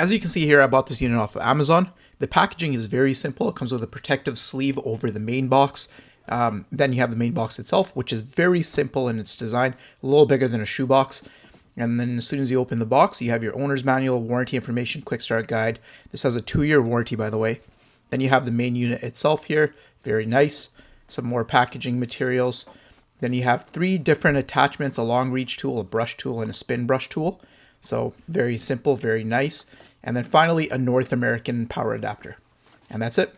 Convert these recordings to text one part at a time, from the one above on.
As you can see here, I bought this unit off of Amazon. The packaging is very simple. It comes with a protective sleeve over the main box. Then you have the main box itself, which is very simple in its design, a little bigger than a shoebox. And then as soon as you open the box, you have your owner's manual, warranty information, quick start guide. This has a 2-year warranty, by the way. Then you have the main unit itself here, very nice. Some more packaging materials. Then you have 3 different attachments, a long reach tool, a brush tool, and a spin brush tool. So very simple, very nice. And then finally, a North American power adapter. And that's it.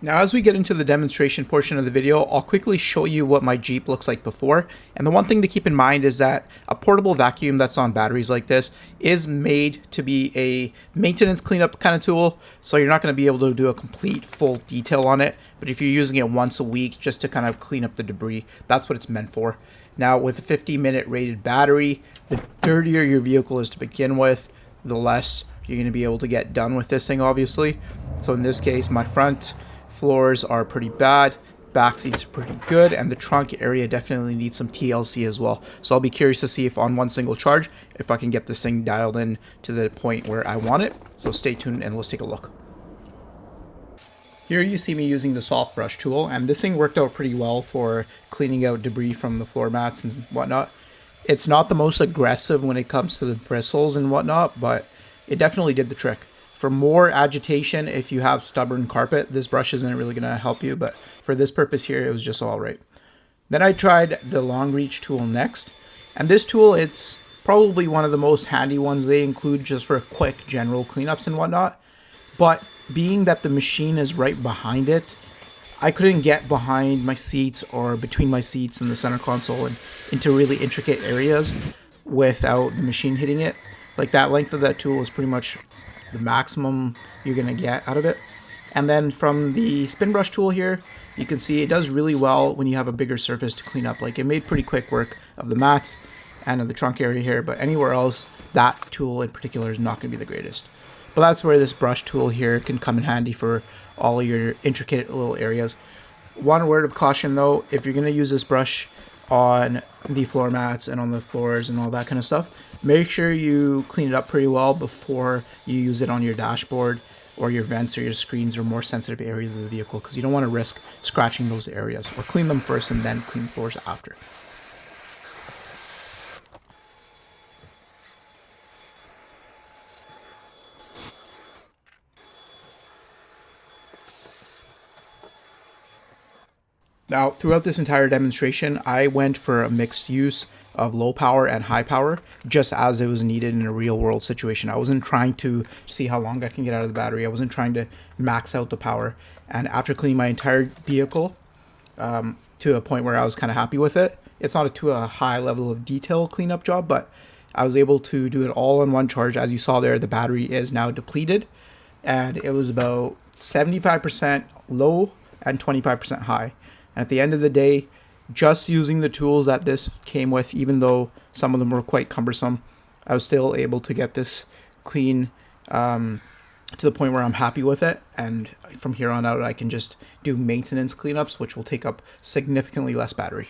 Now, as we get into the demonstration portion of the video, I'll quickly show you what my Jeep looks like before. And the one thing to keep in mind is that a portable vacuum that's on batteries like this is made to be a maintenance cleanup kind of tool. So you're not going to be able to do a complete full detail on it. But if you're using it once a week just to kind of clean up the debris, that's what it's meant for. Now, with a 50-minute rated battery, the dirtier your vehicle is to begin with, the less you're going to be able to get done with this thing, obviously. So in this case, my front floors are pretty bad, back seats are pretty good, and the trunk area definitely needs some TLC as well. So I'll be curious to see if on one single charge, if I can get this thing dialed in to the point where I want it. So stay tuned and let's take a look. Here you see me using the soft brush tool, and this thing worked out pretty well for cleaning out debris from the floor mats and whatnot. It's not the most aggressive when it comes to the bristles and whatnot, but it definitely did the trick. For more agitation, if you have stubborn carpet, this brush isn't really going to help you, but for this purpose here, it was just all right. Then I tried the long reach tool next, and this tool, it's probably one of the most handy ones they include just for quick general cleanups and whatnot. But being that the machine is right behind it, I couldn't get behind my seats or between my seats and the center console and into really intricate areas without the machine hitting it. Like, that length of that tool is pretty much the maximum you're going to get out of it. And then from the spin brush tool here, you can see it does really well when you have a bigger surface to clean up. Like, it made pretty quick work of the mats and of the trunk area here, but anywhere else, that tool in particular is not going to be the greatest. But that's where this brush tool here can come in handy for all your intricate little areas. One word of caution though, if you're going to use this brush on the floor mats and on the floors and all that kind of stuff, make sure you clean it up pretty well before you use it on your dashboard or your vents or your screens or more sensitive areas of the vehicle, because you don't want to risk scratching those areas. Or clean them first and then clean the floors after. Now, throughout this entire demonstration, I went for a mixed use of low power and high power, just as it was needed in a real world situation. I wasn't trying to see how long I can get out of the battery. I wasn't trying to max out the power. And after cleaning my entire vehicle to a point where I was kind of happy with it, it's not to a high level of detail cleanup job, but I was able to do it all in one charge. As you saw there, the battery is now depleted, and it was about 75% low and 25% high. And at the end of the day, just using the tools that this came with, even though some of them were quite cumbersome, I was still able to get this clean to the point where I'm happy with it. And from here on out, I can just do maintenance cleanups, which will take up significantly less battery.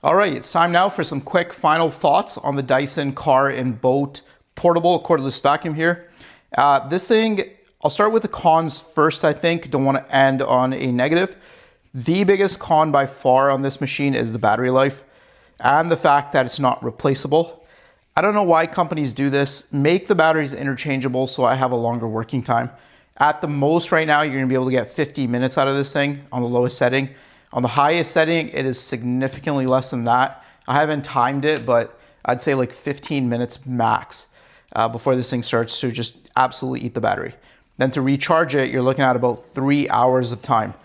All right, it's time now for some quick final thoughts on the Dyson car and boat portable cordless vacuum here. This thing, I'll start with the cons first, I think. Don't want to end on a negative. The biggest con by far on this machine is the battery life and the fact that it's not replaceable. I don't know why companies do this. Make the batteries interchangeable so I have a longer working time. At the most right now, you're going to be able to get 50 minutes out of this thing on the lowest setting. On the highest setting, it is significantly less than that. I haven't timed it, but I'd say like 15 minutes max before this thing starts to just absolutely eat the battery. Then to recharge it, you're looking at about 3 hours of time.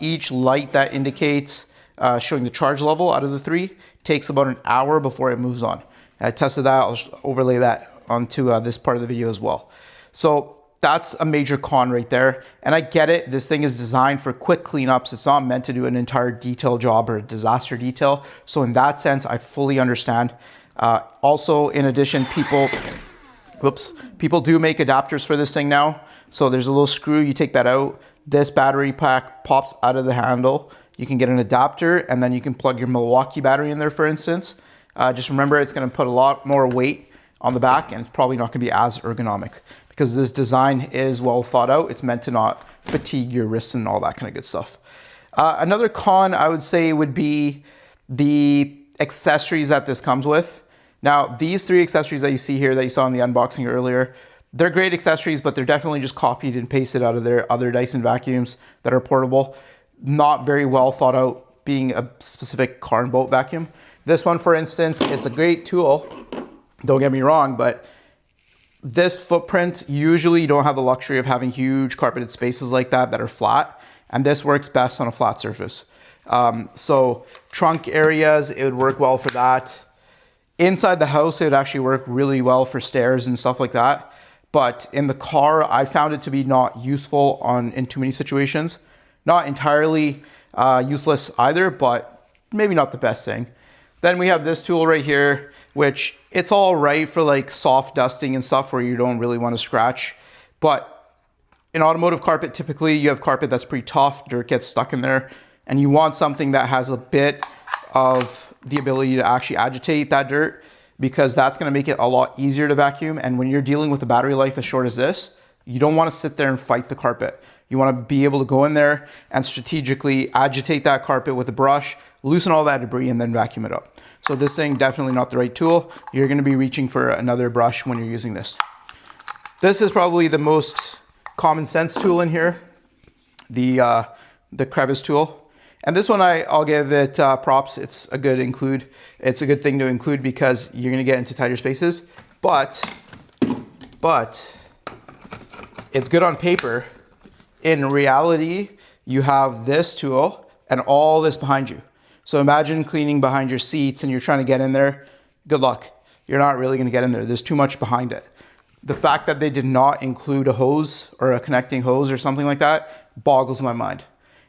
Each light that indicates showing the charge level out of the 3 takes about an hour before it moves on. And I tested that. I'll overlay that onto this part of the video as well. So that's a major con right there. And I get it. This thing is designed for quick cleanups. It's not meant to do an entire detail job or a disaster detail. So in that sense, I fully understand. Also, in addition, people do make adapters for this thing now. So there's a little screw, you take that out. This battery pack pops out of the handle. You can get an adapter, and then you can plug your Milwaukee battery in there, for instance. Just remember, it's going to put a lot more weight on the back, and it's probably not going to be as ergonomic because this design is well thought out. It's meant to not fatigue your wrists and all that kind of good stuff. Another con I would say would be the accessories that this comes with. Now, these 3 accessories that you see here that you saw in the unboxing earlier, they're great accessories, but they're definitely just copied and pasted out of their other Dyson vacuums that are portable. Not very well thought out, being a specific car and boat vacuum. This one, for instance, it's a great tool. Don't get me wrong, but this footprint, usually you don't have the luxury of having huge carpeted spaces like that are flat, and this works best on a flat surface. So trunk areas, it would work well for that. Inside the house, it would actually work really well for stairs and stuff like that. But in the car, I found it to be not useful in too many situations. Not entirely useless either, but maybe not the best thing. Then we have this tool right here, which it's all right for like soft dusting and stuff where you don't really want to scratch. But in automotive carpet, typically you have carpet that's pretty tough, dirt gets stuck in there, and you want something that has a bit of the ability to actually agitate that dirt, because that's going to make it a lot easier to vacuum. And when you're dealing with a battery life as short as this, you don't want to sit there and fight the carpet. You want to be able to go in there and strategically agitate that carpet with a brush, loosen all that debris, and then vacuum it up. So this thing, definitely not the right tool. You're going to be reaching for another brush when you're using this. This is probably the most common sense tool in here, the crevice tool. And this one, I'll give it props. It's a good include. It's a good thing to include because you're going to get into tighter spaces. But it's good on paper. In reality, you have this tool and all this behind you. So imagine cleaning behind your seats and you're trying to get in there. Good luck. You're not really going to get in there. There's too much behind it. The fact that they did not include a hose or a connecting hose or something like that boggles my mind.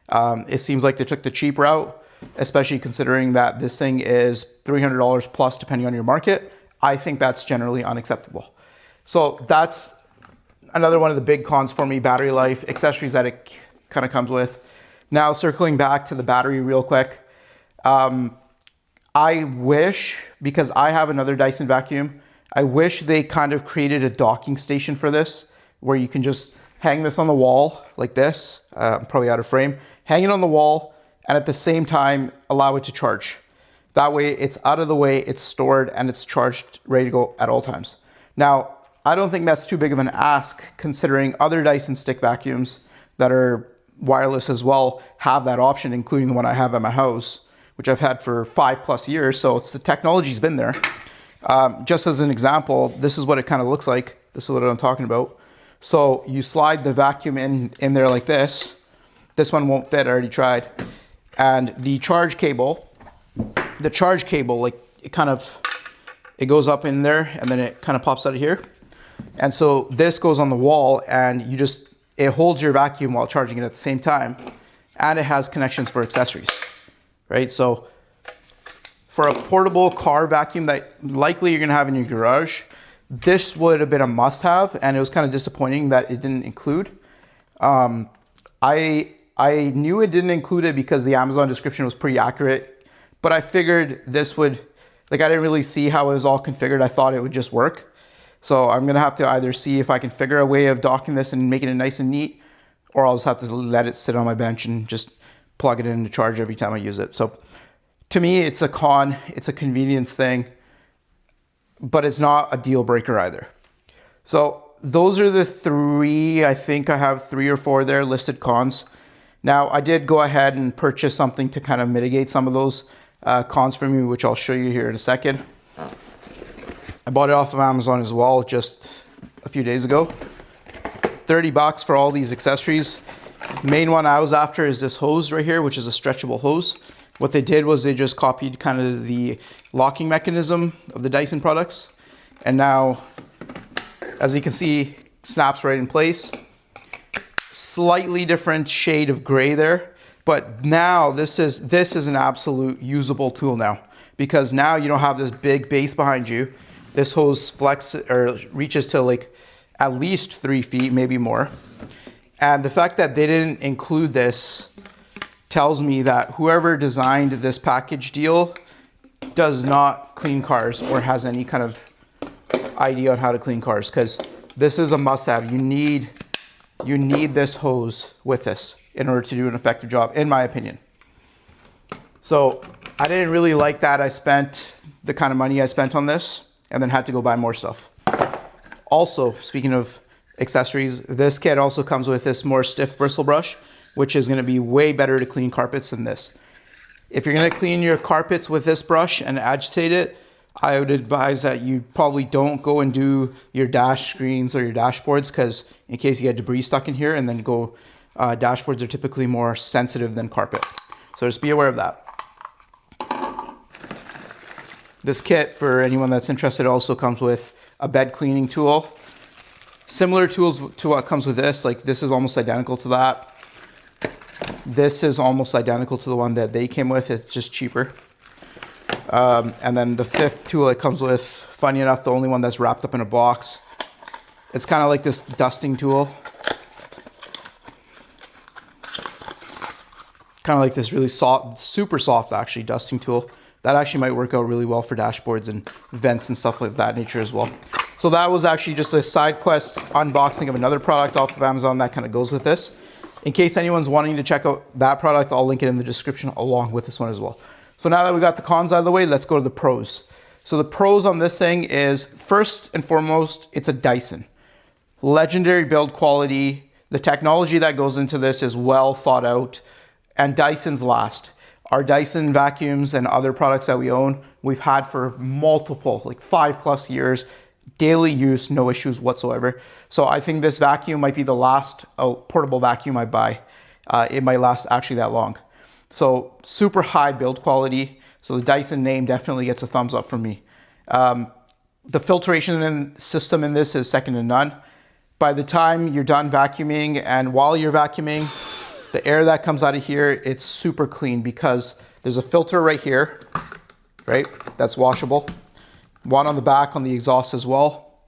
It seems like they took the cheap route, especially considering that this thing is $300 plus depending on your market. I think that's generally unacceptable. So that's another one of the big cons for me, battery life, accessories that it kind of comes with. Now, circling back to the battery real quick. I wish, because I have another Dyson vacuum, I wish they kind of created a docking station for this where you can just hang this on the wall like this, probably out of frame, hang it on the wall, and at the same time, allow it to charge. That way it's out of the way, it's stored, and it's charged, ready to go at all times. Now, I don't think that's too big of an ask considering other Dyson stick vacuums that are wireless as well have that option, including the one I have at my house, which I've had for 5+ years. So the technology's been there. Just as an example, this is what it kind of looks like. This is what I'm talking about. So you slide the vacuum in there like this. This one won't fit, I already tried. And the charge cable, like it goes up in there and then it kind of pops out of here. And so this goes on the wall and it holds your vacuum while charging it at the same time. And it has connections for accessories, right? So for a portable car vacuum that likely you're gonna have in your garage, this would have been a must-have, and it was kind of disappointing that it didn't include. I knew it didn't include it because the Amazon description was pretty accurate, but I figured this would, I didn't really see how it was all configured. I thought it would just work. So I'm gonna have to either see if I can figure a way of docking this and making it nice and neat, or I'll just have to let it sit on my bench and just plug it in to charge every time I use it. So to me, it's a con, it's a convenience thing, but it's not a deal breaker either. So those are the 3, I think I have 3 or 4 there listed cons. Now I did go ahead and purchase something to kind of mitigate some of those cons for me, which I'll show you here in a second. I bought it off of Amazon as well just a few days ago. $30 for all these accessories. The main one I was after is this hose right here, which is a stretchable hose. What they did was they just copied kind of the locking mechanism of the Dyson products. And now, as you can see, snaps right in place. Slightly different shade of gray there. But now this is an absolute usable tool now, because now you don't have this big base behind you. This hose reaches to at least 3 feet, maybe more. And the fact that they didn't include this tells me that whoever designed this package deal does not clean cars or has any kind of idea on how to clean cars, because this is a must-have. You need this hose with this in order to do an effective job, in my opinion. So I didn't really like that I spent the kind of money I spent on this and then had to go buy more stuff. Also, speaking of accessories, this kit also comes with this more stiff bristle brush, which is going to be way better to clean carpets than this. If you're going to clean your carpets with this brush and agitate it, I would advise that you probably don't go and do your dash screens or your dashboards, because in case you get debris stuck in here, and then go, dashboards are typically more sensitive than carpet. So just be aware of that. This kit, for anyone that's interested, also comes with a bed cleaning tool. Similar tools to what comes with this, like this is almost identical to that. This is almost identical to the one that they came with, it's just cheaper. And then the fifth tool it comes with, funny enough, the only one that's wrapped up in a box. It's kind of like this dusting tool. Kind of like this really soft, super soft actually, dusting tool. That actually might work out really well for dashboards and vents and stuff like that nature as well. So that was actually just a side quest unboxing of another product off of Amazon that kind of goes with this. In case anyone's wanting to check out that product, I'll link it in the description along with this one as well. So now that we got the cons out of the way, let's go to the pros. So the pros on this thing is, first and foremost, it's a Dyson. Legendary build quality. The technology that goes into this is well thought out, and Dysons last. Our Dyson vacuums and other products that we own, we've had for multiple, like 5+ years, daily use, no issues whatsoever. So I think this vacuum might be the last portable vacuum I buy. It might last actually that long. So super high build quality. So the Dyson name definitely gets a thumbs up from me. The filtration system in this is second to none. By the time you're done vacuuming and while you're vacuuming, the air that comes out of here, it's super clean because there's a filter right here, right? That's washable. One on the back on the exhaust as well.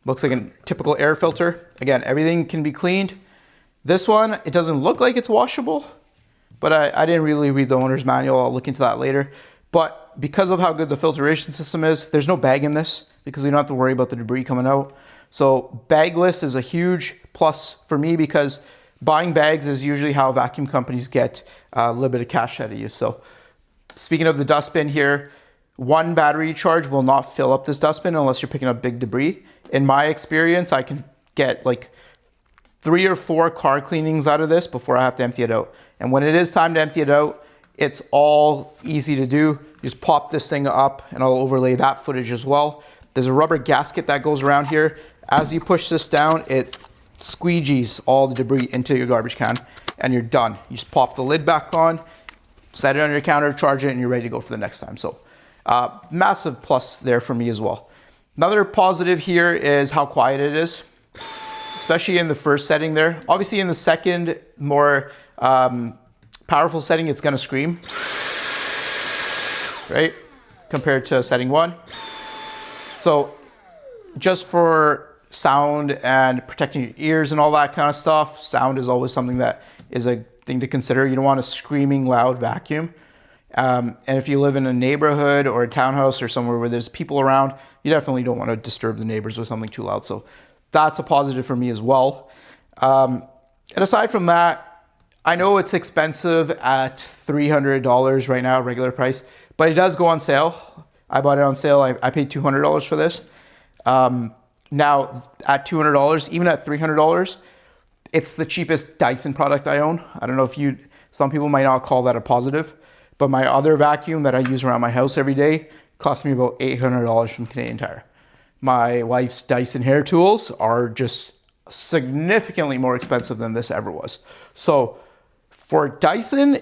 Looks like a typical air filter. Again, everything can be cleaned. This one, it doesn't look like it's washable, but I didn't really read the owner's manual. I'll look into that later. But because of how good the filtration system is, there's no bag in this because we don't have to worry about the debris coming out. So bagless is a huge plus for me because buying bags is usually how vacuum companies get a little bit of cash out of you. So speaking of the dustbin here, one battery charge will not fill up this dustbin unless you're picking up big debris. In my experience, I can get like 3 or 4 car cleanings out of this before I have to empty it out. And when it is time to empty it out, it's all easy to do. You just pop this thing up, and I'll overlay that footage as well. There's a rubber gasket that goes around here. As you push this down, it squeegees all the debris into your garbage can, and you're done. You just pop the lid back on, set it on your counter, charge it, and you're ready to go for the next time. So massive plus there for me as well. Another positive here is how quiet it is, especially in the first setting there. Obviously in the second, more powerful setting, it's gonna scream, right? Compared to setting 1. So just for sound and protecting your ears and all that kind of stuff, sound is always something that is a thing to consider. You don't want a screaming loud vacuum. And if you live in a neighborhood or a townhouse or somewhere where there's people around, you definitely don't want to disturb the neighbors with something too loud. So that's a positive for me as well. And aside from that, I know it's expensive at $300 right now, regular price, but it does go on sale. I bought it on sale. I paid $200 for this. Now at $200, even at $300, it's the cheapest Dyson product I own. I don't know if some people might not call that a positive, but my other vacuum that I use around my house every day cost me about $800 from Canadian Tire. My wife's Dyson hair tools are just significantly more expensive than this ever was. So for Dyson,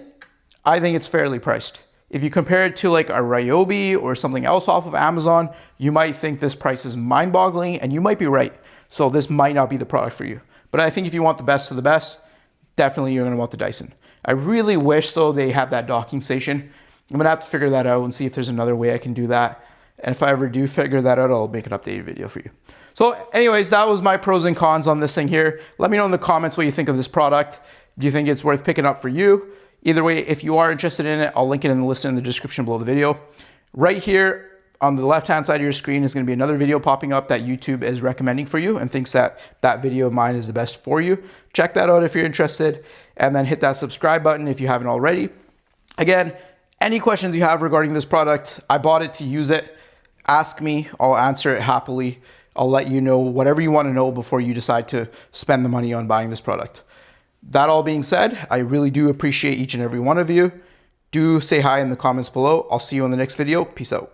I think it's fairly priced. If you compare it to like a Ryobi or something else off of Amazon, you might think this price is mind-boggling, and you might be right. So this might not be the product for you. But I think if you want the best of the best, definitely you're gonna want the Dyson. I really wish though they had that docking station. I'm gonna have to figure that out and see if there's another way I can do that. And if I ever do figure that out, I'll make an updated video for you. So anyways, that was my pros and cons on this thing here. Let me know in the comments what you think of this product. Do you think it's worth picking up for you? Either way, if you are interested in it, I'll link it in the list in the description below the video. Right here on the left-hand side of your screen is going to be another video popping up that YouTube is recommending for you and thinks that that video of mine is the best for you. Check that out if you're interested, and then hit that subscribe button if you haven't already. Again, any questions you have regarding this product, I bought it to use it. Ask me, I'll answer it happily. I'll let you know whatever you want to know before you decide to spend the money on buying this product. That all being said, I really do appreciate each and every one of you. Do say hi in the comments below. I'll see you in the next video. Peace out.